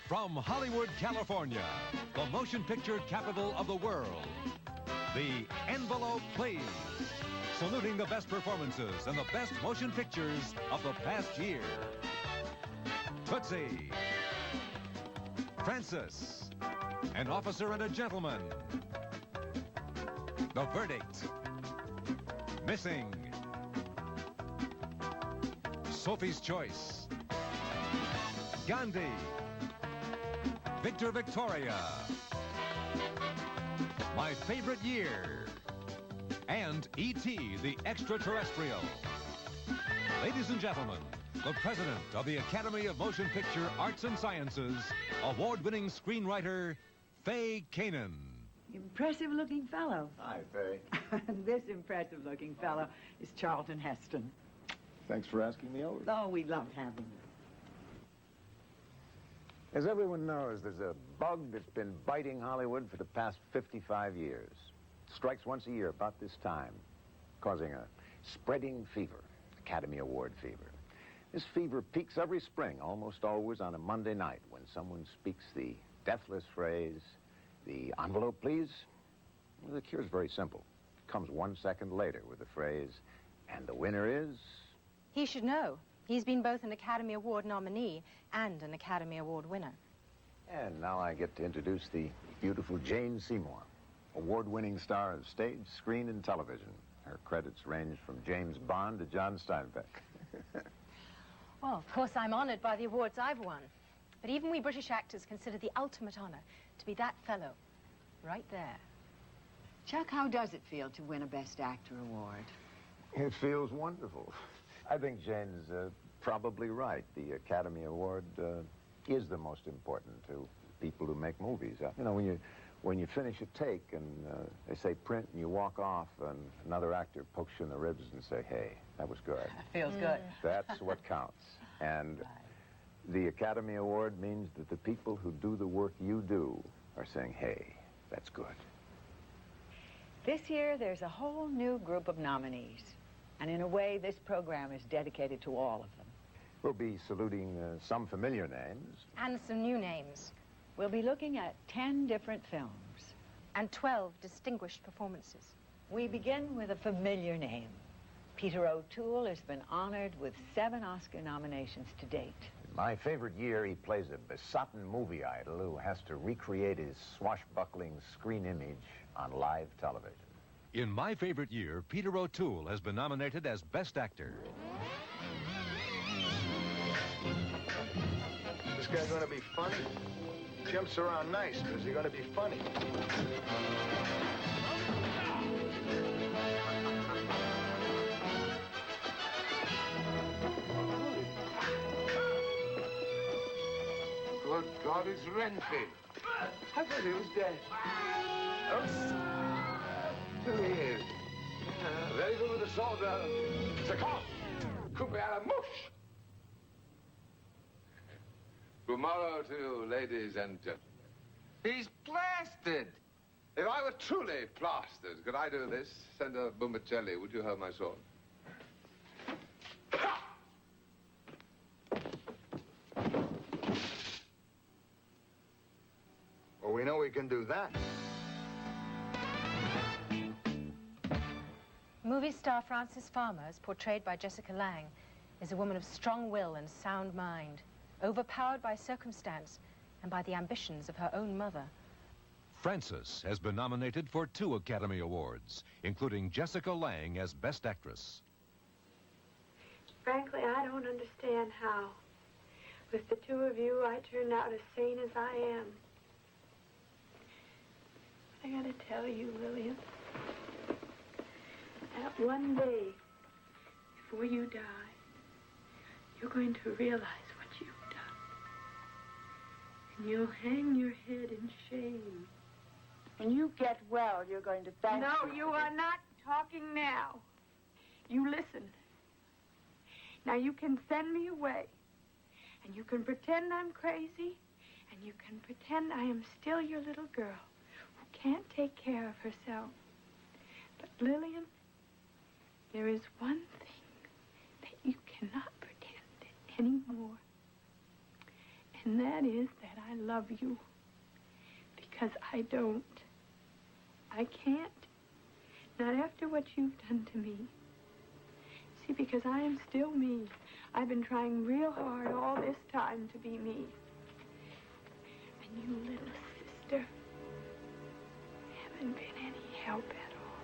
From Hollywood, California, the motion picture capital of the world, the envelope, please. Saluting the best performances and the best motion pictures of the past year. Tootsie. Francis. An Officer and a Gentleman. The Verdict. Missing. Sophie's Choice. Ghandi. Victor Victoria. My Favorite Year. And E.T. the Extra-Terrestrial. Ladies and gentlemen, the president of the Academy of Motion Picture Arts and Sciences, award-winning screenwriter, Kanin. Impressive-looking fellow. Hi, Faye. This impressive-looking fellow is Charleton Heston. Thanks for asking me over. Oh, we love having you. As everyone knows, there's a bug that's been biting Hollywood for the past 55 years. Strikes once a year about this time, causing a spreading fever, Academy Award fever. This fever peaks every spring, almost always on a Monday night, when someone speaks the deathless phrase, "The envelope, please." Well, the cure's very simple. It comes 1 second later with the phrase, "And the winner is..." He should know. He's been both an Academy Award nominee and an Academy Award winner. And now I get to introduce the beautiful Jane Seymour, award-winning star of stage, screen, and television. Her credits range from James Bond to John Steinbeck. Well, of course, I'm honored by the awards I've won. But even we British actors consider the ultimate honor to be that fellow right there. Chuck, how does it feel to win a Best Actor award? It feels wonderful. I think Jane's probably right. The Academy Award is the most important to people who make movies. You know, when you finish a take and they say print and you walk off and another actor pokes you in the ribs and say, "Hey, that was good." Feels good. That's what counts. And the Academy Award means that the people who do the work you do are saying, "Hey, that's good." This year, there's a whole new group of nominees. And in a way, this program is dedicated to all of them. We'll be saluting some familiar names. And some new names. We'll be looking at 10 different films. And 12 distinguished performances. We begin with a familiar name. Peter O'Toole has been honored with 7 Oscar nominations to date. In My Favorite Year, he plays a besotted movie idol who has to recreate his swashbuckling screen image on live television. In My Favorite Year, Peter O'Toole has been nominated as Best Actor. This guy's gonna be funny. Jumps around nice, but is he gonna be funny? Good God, it's Renfield. I thought he was dead. Oops. Here he is. Very good with the sword. Second. Could be out of mush. Good morrow to you, ladies and gentlemen. He's plastered. If I were truly plastered, could I do this? Senator Bumbacelli, would you hold my sword? Well, we know we can do that. Movie star Frances Farmer, as portrayed by Jessica Lange, is a woman of strong will and sound mind, overpowered by circumstance and by the ambitions of her own mother. Frances has been nominated for 2 Academy Awards, including Jessica Lange as Best Actress. Frankly, I don't understand how, with the 2 of you, I turned out as sane as I am. I gotta tell you, Lillian, that one day before you die, you're going to realize what you've done. And you'll hang your head in shame. When you get well, you're going to thank me. No, you are not talking now. You listen. Now, you can send me away, and you can pretend I'm crazy, and you can pretend I am still your little girl who can't take care of herself. But, Lillian, there is one thing that you cannot pretend anymore, and And that is that I love you. Because I don't. I can't. Not after what you've done to me. See, because I am still me. I've been trying real hard all this time to be me. And you, little sister, haven't been any help at all.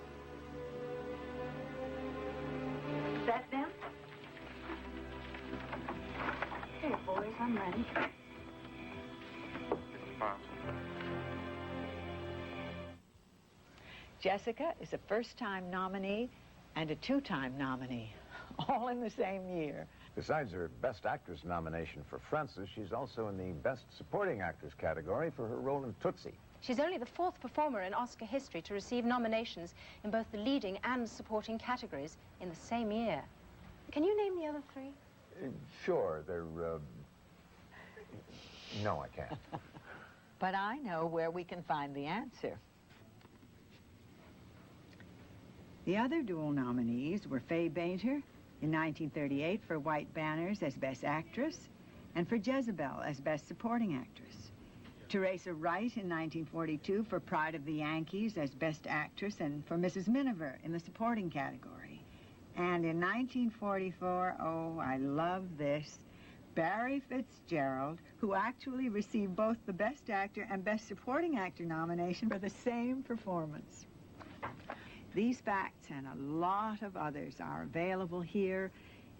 Is that them? Hey, boys, I'm ready. Jessica is a first-time nominee and a two-time nominee, all in the same year. Besides her Best Actress nomination for Frances, she's also in the Best Supporting Actress category for her role in Tootsie. She's only the fourth performer in Oscar history to receive nominations in both the leading and supporting categories in the same year. Can you name the other three? Sure, they're, no, I can't. But I know where we can find the answer. The other dual nominees were Fay Bainter in 1938 for White Banners as Best Actress and for Jezebel as Best Supporting Actress. Teresa Wright in 1942 for Pride of the Yankees as Best Actress and for Mrs. Miniver in the supporting category. And in 1944, oh, I love this, Barry Fitzgerald, who actually received both the Best Actor and Best Supporting Actor nomination for the same performance. These facts and a lot of others are available here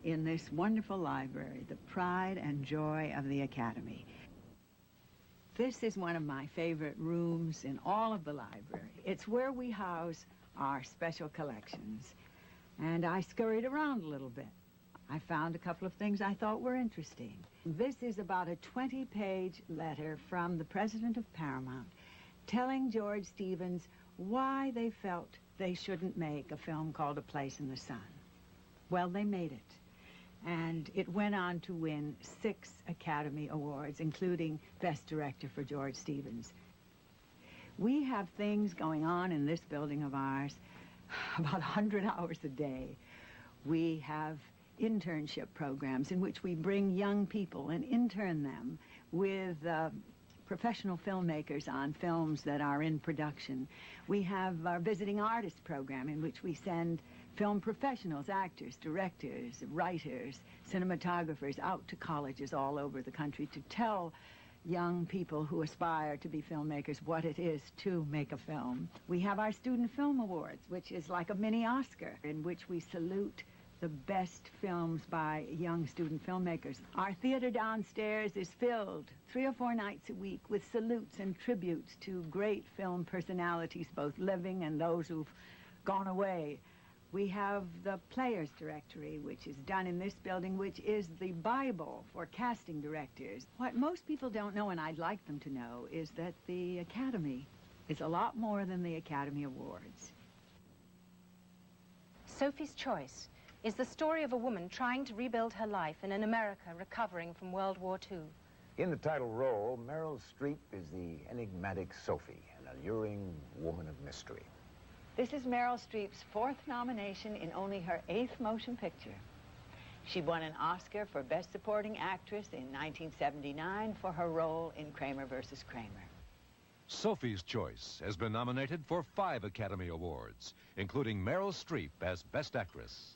in this wonderful library, the pride and joy of the Academy. This is one of my favorite rooms in all of the library. It's where we house our special collections. And I scurried around a little bit. I found a couple of things I thought were interesting. This is about a 20-page letter from the president of Paramount telling George Stevens why they felt they shouldn't make a film called A Place in the Sun. Well, they made it. And it went on to win 6 Academy Awards, including Best Director for George Stevens. We have things going on in this building of ours about 100 hours a day. We have internship programs in which we bring young people and intern them with professional filmmakers on films that are in production. We have our visiting artist program in which we send film professionals, actors, directors, writers, cinematographers out to colleges all over the country to tell young people who aspire to be filmmakers what it is to make a film. We have our Student Film Awards, which is like a mini Oscar, in which we salute the best films by young student filmmakers. Our theater downstairs is filled 3 or 4 nights a week with salutes and tributes to great film personalities, both living and those who've gone away. We have the Players Directory, which is done in this building, which is the Bible for casting directors. What most people don't know, and I'd like them to know, is that the Academy is a lot more than the Academy Awards. Sophie's Choice is the story of a woman trying to rebuild her life in an America recovering from World War II. In the title role, Meryl Streep is the enigmatic Sophie, an alluring woman of mystery. This is Meryl Streep's 4th nomination in only her 8th motion picture. She won an Oscar for Best Supporting Actress in 1979 for her role in Kramer vs. Kramer. Sophie's Choice has been nominated for 5 Academy Awards, including Meryl Streep as Best Actress.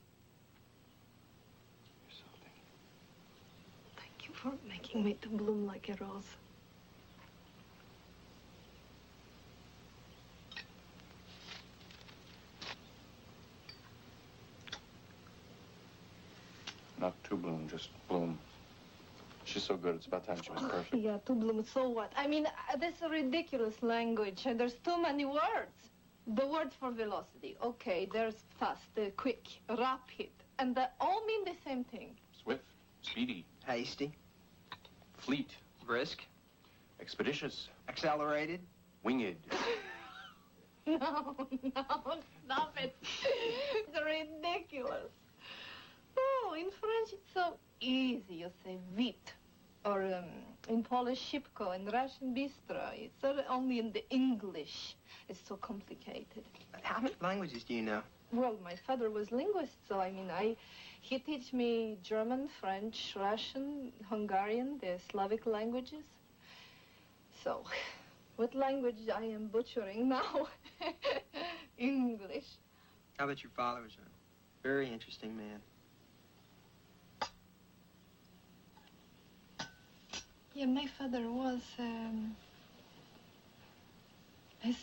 Thank you for making me to bloom like a rose. Not to bloom, just bloom. She's so good, it's about time she was perfect. Yeah, to bloom, so what? I mean, that's a ridiculous language. There's too many words. The word for velocity, okay, there's fast, quick, rapid, and they all mean the same thing. Swift, speedy, hasty, fleet, brisk, expeditious, accelerated, winged. No, stop it. It's ridiculous. Oh, in French it's so easy. You say vite. Or in Polish, szybko. In Russian, bistro. It's only in the English. It's so complicated. How many languages do you know? Well, my father was linguist, so I mean, He teach me German, French, Russian, Hungarian, the Slavic languages. So, what language I am butchering now? English. How about your father was a very interesting man? Yeah, my father was a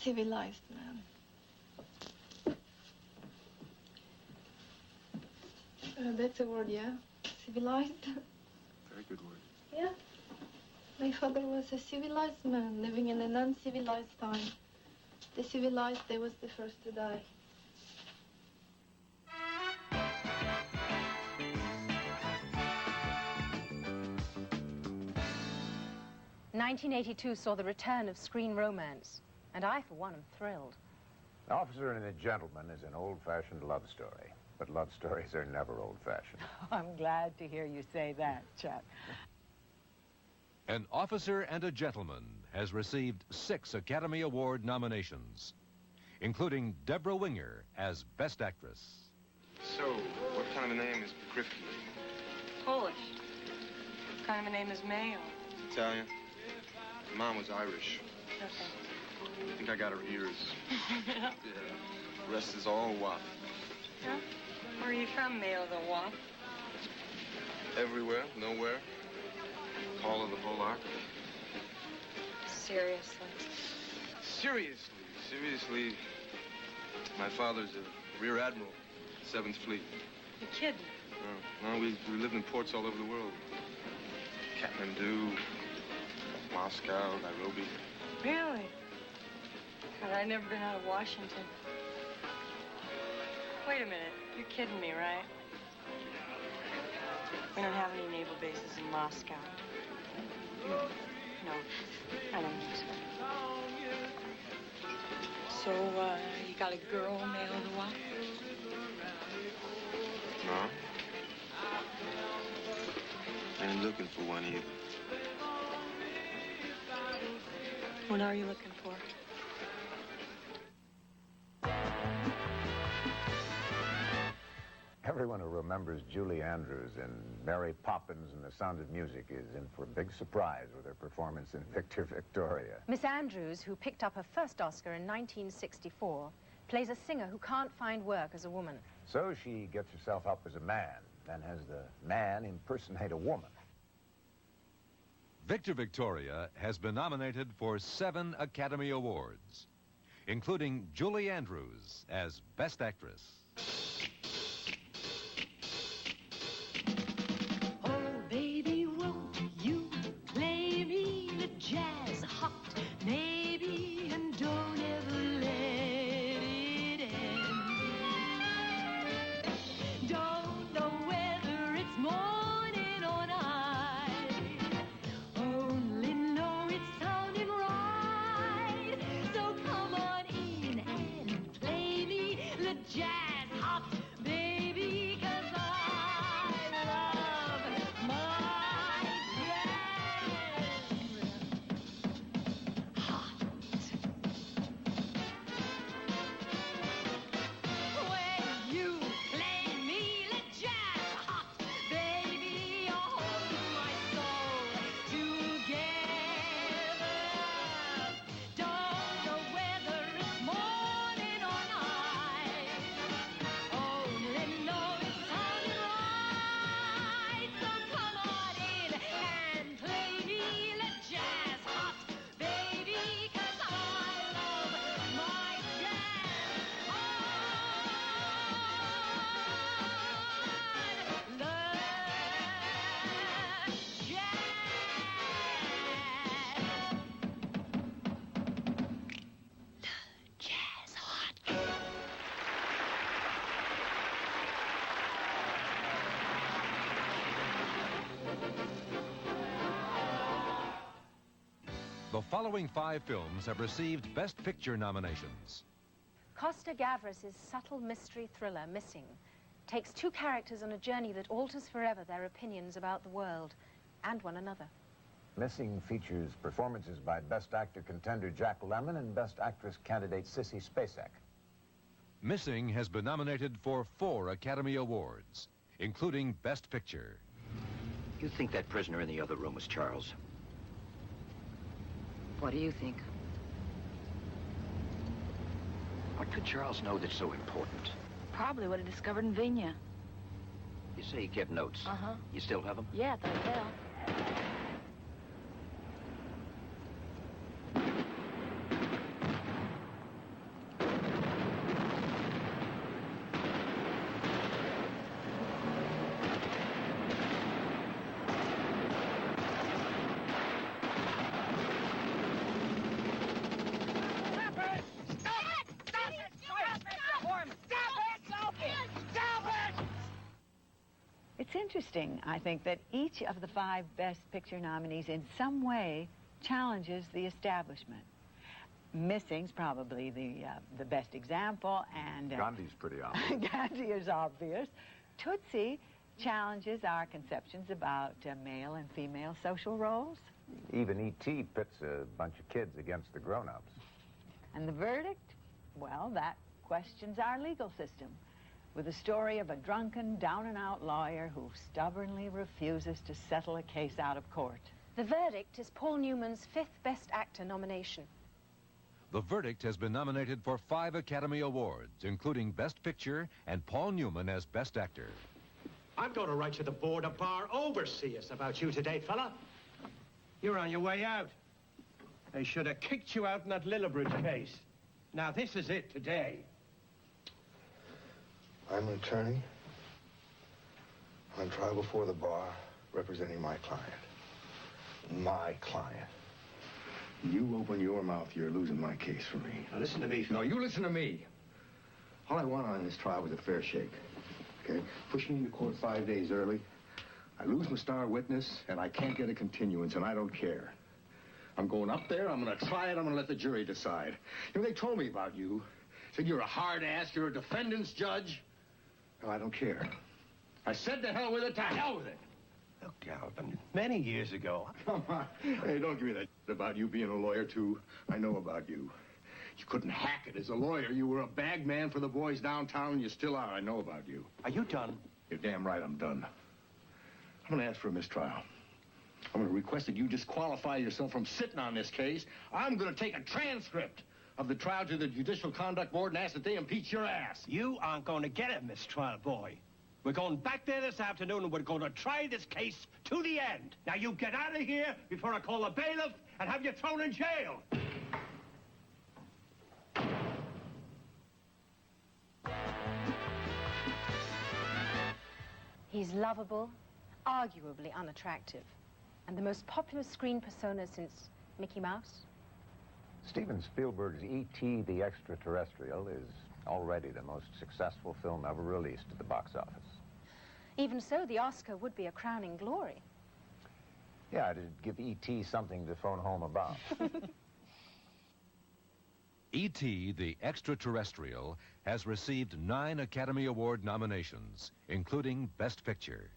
civilized man. That's a word, yeah? Civilized? Very good word. Yeah. My father was a civilized man living in an uncivilized time. The civilized, they was the first to die. "1982 saw the return of screen romance, and I, for one, am thrilled. An Officer and a Gentleman is an old-fashioned love story, but love stories are never old-fashioned. I'm glad to hear you say that, Chuck. An Officer and a Gentleman has received 6 Academy Award nominations, including Deborah Winger as Best Actress. So, what kind of a name is Grifky? Polish. What kind of a name is Mayo? Italian. My mom was Irish. Okay. I think I got her ears. Yeah. The rest is all WAP. Yeah? Where are you from, Mayo the WAP? Everywhere, nowhere. Call of the Polar. Seriously? Seriously. My father's a rear admiral, 7th Fleet. You're kidding. No, we lived in ports all over the world. Kathmandu, Moscow, Nairobi. Really? God, I've never been out of Washington. Wait a minute. You're kidding me, right? We don't have any naval bases in Moscow. No, I don't think so. So, you got a girl, Mayo the WAP? No. I ain't looking for one either. What are you looking for? Everyone who remembers Julie Andrews in Mary Poppins and The Sound of Music is in for a big surprise with her performance in Victor Victoria. Miss Andrews, who picked up her first Oscar in 1964, plays a singer who can't find work as a woman. So she gets herself up as a man, then has the man impersonate a woman. Victor Victoria has been nominated for 7 Academy Awards, including Julie Andrews as Best Actress. Jazz hot, maybe, and don't ever let it end. Don't know whether it's morning or night, only know it's sounding right. So come on in and play me the jazz hot, baby, 'cause I love my jazz. The following 5 films have received Best Picture nominations. Costa Gavras' subtle mystery thriller, Missing, takes 2 characters on a journey that alters forever their opinions about the world and one another. Missing features performances by Best Actor contender Jack Lemmon and Best Actress candidate Sissy Spacek. Missing has been nominated for 4 Academy Awards, including Best Picture. You think that prisoner in the other room was Charles? What do you think? What could Charles know that's so important? Probably what he discovered in Vigna. You say he kept notes. Uh-huh. You still have them? Yeah, at the hotel. It's interesting, I think, that each of the 5 Best Picture nominees in some way challenges the establishment. Missing's probably the best example, and... Ghandi's pretty obvious. Ghandi is obvious. Tootsie challenges our conceptions about male and female social roles. Even E.T. pits a bunch of kids against the grown-ups. And the verdict? Well, that questions our legal system, with the story of a drunken, down-and-out lawyer who stubbornly refuses to settle a case out of court. The verdict is Paul Newman's 5th Best Actor nomination. The verdict has been nominated for 5 Academy Awards, including Best Picture and Paul Newman as Best Actor. I'm going to write to the Board of Bar Overseers about you today, fella. You're on your way out. They should have kicked you out in that Lillibridge case. Now, this is it today. I'm an attorney on trial before the bar, representing my client. My client. You open your mouth, you're losing my case for me. Now, listen to me, No, you listen to me. All I want on this trial was a fair shake, okay? Push me into court 5 days early. I lose my star witness, and I can't get a continuance, and I don't care. I'm going up there, I'm going to try it, I'm going to let the jury decide. You know, they told me about you. Said you're a hard ass, you're a defendant's judge. No, I don't care. I said to hell with it, to hell with it. Look, Galvin, many years ago... Come on. Hey, don't give me that about you being a lawyer, too. I know about you. You couldn't hack it as a lawyer. You were a bag man for the boys downtown, and you still are. I know about you. Are you done? You're damn right I'm done. I'm going to ask for a mistrial. I'm going to request that you disqualify yourself from sitting on this case. I'm going to take a transcript of the trial to the Judicial Conduct Board and ask that they impeach your ass. You aren't going to get a mistrial, boy. We're going back there this afternoon, and we're going to try this case to the end. Now, you get out of here before I call a bailiff and have you thrown in jail. He's lovable, arguably unattractive, and the most popular screen persona since Mickey Mouse. Steven Spielberg's E.T. the Extra-Terrestrial is already the most successful film ever released at the box office. Even so, the Oscar would be a crowning glory. Yeah, it'd give E.T. something to phone home about. E.T. the Extra-Terrestrial has received 9 Academy Award nominations, including Best Picture.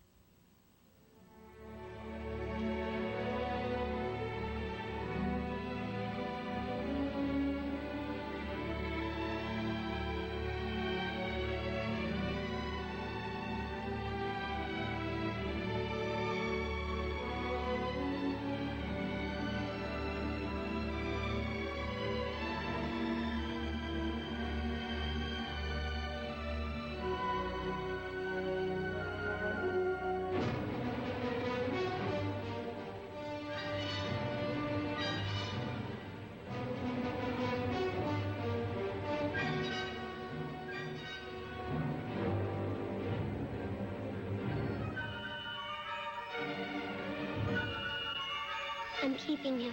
I'm keeping him.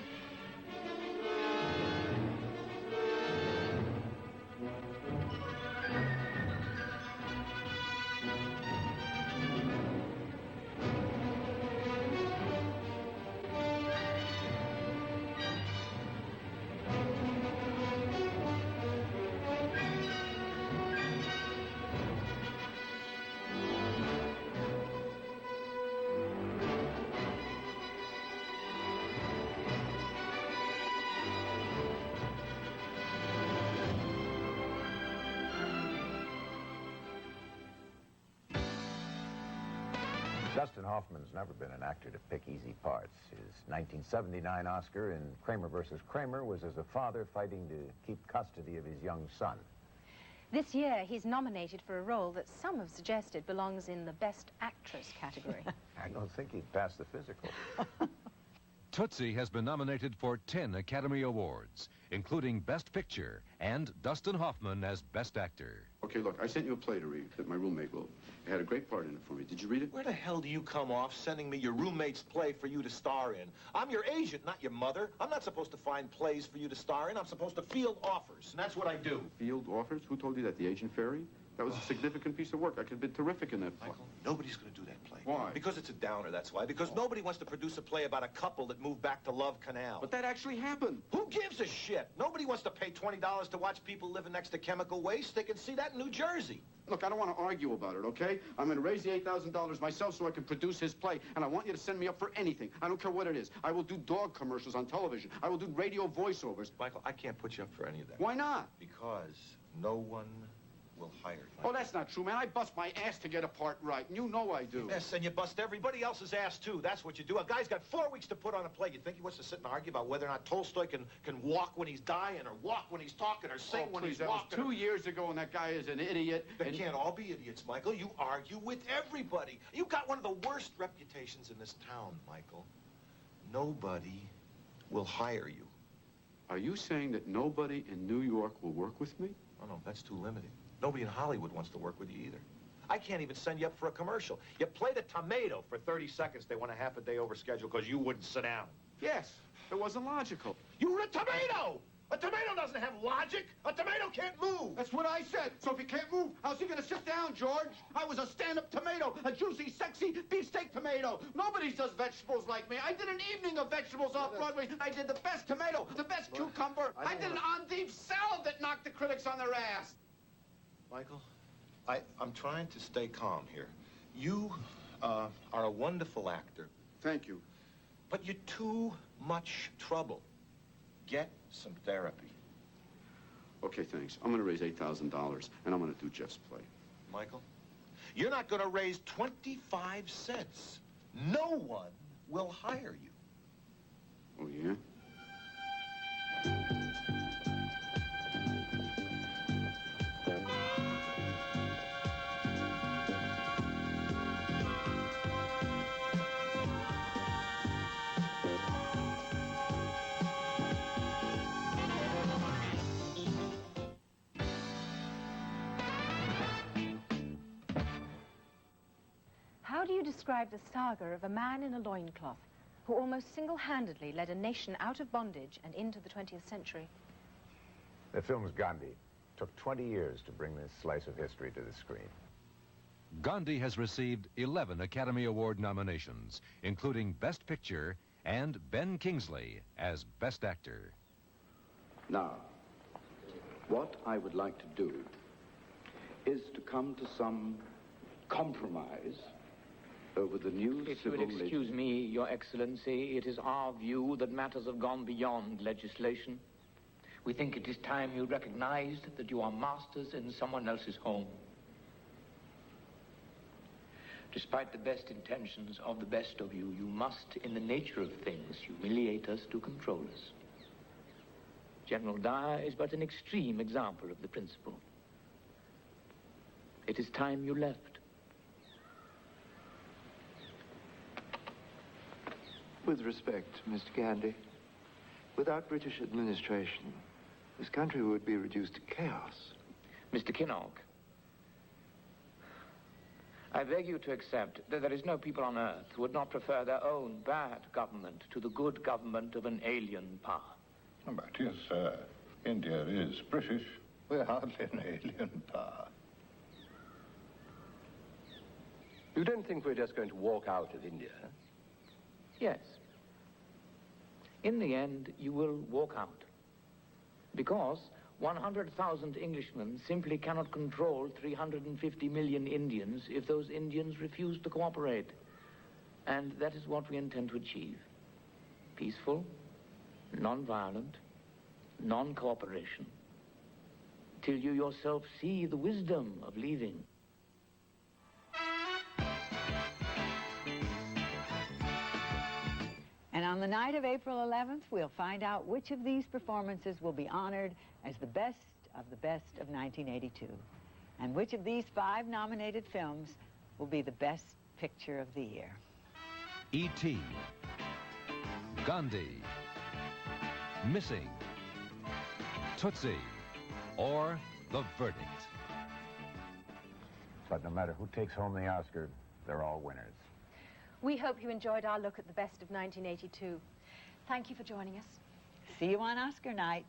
Dustin Hoffman's never been an actor to pick easy parts. His 1979 Oscar in Kramer versus Kramer was as a father fighting to keep custody of his young son. This year, he's nominated for a role that some have suggested belongs in the Best Actress category. I don't think he'd pass the physical. Tootsie has been nominated for 10 Academy Awards, including Best Picture and Dustin Hoffman as Best Actor. Okay, look, I sent you a play to read that my roommate wrote. It had a great part in it for me. Did you read it? Where the hell do you come off sending me your roommate's play for you to star in? I'm your agent, not your mother. I'm not supposed to find plays for you to star in. I'm supposed to field offers, and that's what I do. Field offers? Who told you that? The agent fairy? That was a significant piece of work. I could have been terrific in that play. Michael, nobody's going to do that play. Why? Because it's a downer, that's why. Because nobody wants to produce a play about a couple that moved back to Love Canal. But that actually happened. Who gives a shit? Nobody wants to pay $20 to watch people living next to chemical waste. They can see that in New Jersey. Look, I don't want to argue about it, okay? I'm going to raise the $8,000 myself so I can produce his play, and I want you to send me up for anything. I don't care what it is. I will do dog commercials on television. I will do radio voiceovers. Michael, I can't put you up for any of that. Why not? Because no one will hire you. Oh, that's not true, man. I bust my ass to get a part right, and you know I do. Yes, and you bust everybody else's ass, too. That's what you do. A guy's got 4 weeks to put on a play. You think he wants to sit and argue about whether or not Tolstoy can walk when he's dying, or walk when he's talking, or sing when he's walking? That was 2 years ago, and that guy is an idiot. They can't all be idiots, Michael. You argue with everybody. You got one of the worst reputations in this town, Michael. Nobody will hire you. Are you saying that nobody in New York will work with me? Oh, no, that's too limiting. Nobody in Hollywood wants to work with you either. I can't even send you up for a commercial. You played a tomato for 30 seconds. They went a half a day over schedule because you wouldn't sit down. Yes, it wasn't logical. You were a tomato! A tomato doesn't have logic. A tomato can't move. That's what I said. So if he can't move, how's he gonna sit down, George? I was a stand-up tomato, a juicy, sexy beefsteak tomato. Nobody does vegetables like me. I did an evening of vegetables off Broadway. I did the best tomato, the best cucumber. I did an endive salad that knocked the critics on their ass. Michael, I'm trying to stay calm here. You are a wonderful actor. Thank you. But you're too much trouble. Get some therapy. Okay, thanks. I'm gonna raise $8,000, and I'm gonna do Jeff's play. Michael, you're not gonna raise 25 cents. No one will hire you. Oh, yeah? How do you describe the saga of a man in a loincloth who almost single-handedly led a nation out of bondage and into the 20th century? The film's Ghandi. Took 20 years to bring this slice of history to the screen. Ghandi has received 11 Academy Award nominations, including Best Picture and Ben Kingsley as Best Actor. Now, what I would like to do is to come to some compromise over the new If you would excuse me, Your Excellency, it is our view that matters have gone beyond legislation. We think it is time you recognized that you are masters in someone else's home. Despite the best intentions of the best of you, you must, in the nature of things, humiliate us to control us. General Dyer is but an extreme example of the principle. It is time you left. With respect, Mr. Ghandi, without British administration, this country would be reduced to chaos. Mr. Kinnock, I beg you to accept that there is no people on earth who would not prefer their own bad government to the good government of an alien power. But yes, sir. India is British. We're hardly an alien power. You don't think we're just going to walk out of India? Yes. In the end, you will walk out. Because 100,000 Englishmen simply cannot control 350 million Indians if those Indians refuse to cooperate. And that is what we intend to achieve. Peaceful, non-violent, non-cooperation. Till you yourself see the wisdom of leaving. the night of April 11th, we'll find out which of these performances will be honored as the best of 1982, and which of these 5 nominated films will be the best picture of the year. E.T., Ghandi, Missing, Tootsie, or The Verdict. But no matter who takes home the Oscar, they're all winners. We hope you enjoyed our look at the best of 1982. Thank you for joining us. See you on Oscar night.